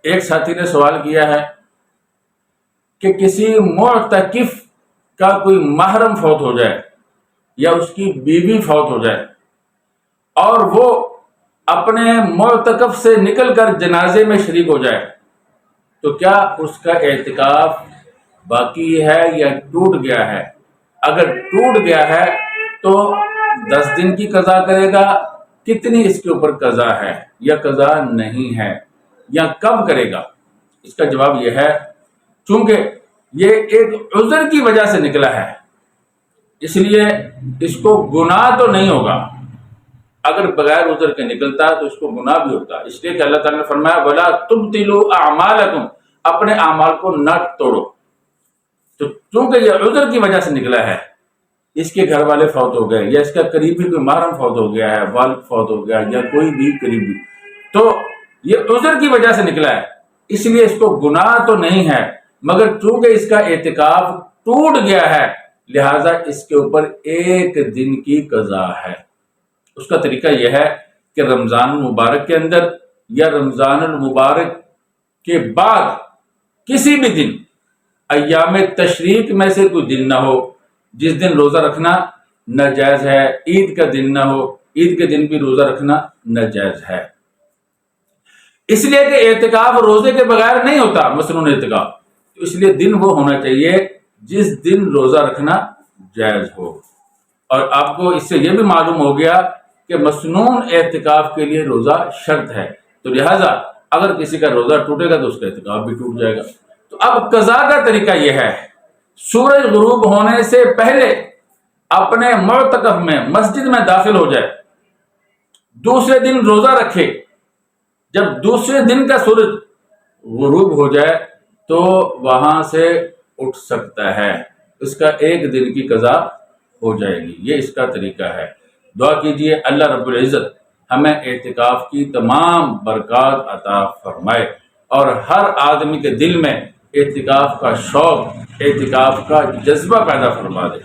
ایک ساتھی نے سوال کیا ہے کہ کسی معتکف کا کوئی محرم فوت ہو جائے یا اس کی بیوی فوت ہو جائے اور وہ اپنے معتکف سے نکل کر جنازے میں شریک ہو جائے تو کیا اس کا اعتکاف باقی ہے یا ٹوٹ گیا ہے؟ اگر ٹوٹ گیا ہے تو 10 دن کی قضا کرے گا، کتنی اس کے اوپر قضا ہے یا قضا نہیں ہے، یا کب کرے گا؟ اس کا جواب یہ ہے، چونکہ یہ ایک عذر کی وجہ سے نکلا ہے اس لیے اس کو گناہ تو نہیں ہوگا۔ اگر بغیر عذر کے نکلتا تو اس کو گناہ بھی ہوتا، اس لیے کہ اللہ تعالیٰ نے فرمایا وَلَا تُبْطِلُوا أَعْمَالَكُمْ، اپنے اعمال کو نہ توڑو۔ تو چونکہ یہ عذر کی وجہ سے نکلا ہے، اس کے گھر والے فوت ہو گئے یا اس کا قریبی کوئی محرم فوت ہو گیا ہے، والد فوت ہو گیا یا کوئی بھی قریبی، تو یہ عذر کی وجہ سے نکلا ہے، اس لیے اس کو گناہ تو نہیں ہے، مگر چونکہ اس کا اعتکاف ٹوٹ گیا ہے لہٰذا اس کے اوپر 1 دن کی قضا ہے۔ اس کا طریقہ یہ ہے کہ رمضان المبارک کے اندر یا رمضان المبارک کے بعد کسی بھی دن ایام تشریق میں سے کوئی دن نہ ہو جس دن روزہ رکھنا ناجائز ہے، عید کا دن نہ ہو، عید کے دن بھی روزہ رکھنا ناجائز ہے، اس لیے کہ اعتکاف روزے کے بغیر نہیں ہوتا، مسنون اعتکاف، تو اس لیے دن وہ ہونا چاہیے جس دن روزہ رکھنا جائز ہو۔ اور آپ کو اس سے یہ بھی معلوم ہو گیا کہ مسنون اعتکاف کے لیے روزہ شرط ہے، تو لہٰذا اگر کسی کا روزہ ٹوٹے گا تو اس کا اعتکاف بھی ٹوٹ جائے گا۔ تو اب قضا کا طریقہ یہ ہے، سورج غروب ہونے سے پہلے اپنے معتکف میں مسجد میں داخل ہو جائے، دوسرے دن روزہ رکھے، جب دوسرے دن کا سورج غروب ہو جائے تو وہاں سے اٹھ سکتا ہے، اس کا 1 دن کی قضا ہو جائے گی۔ یہ اس کا طریقہ ہے۔ دعا کیجئے اللہ رب العزت ہمیں اعتکاف کی تمام برکات عطا فرمائے اور ہر آدمی کے دل میں اعتکاف کا شوق، اعتکاف کا جذبہ پیدا فرما دے۔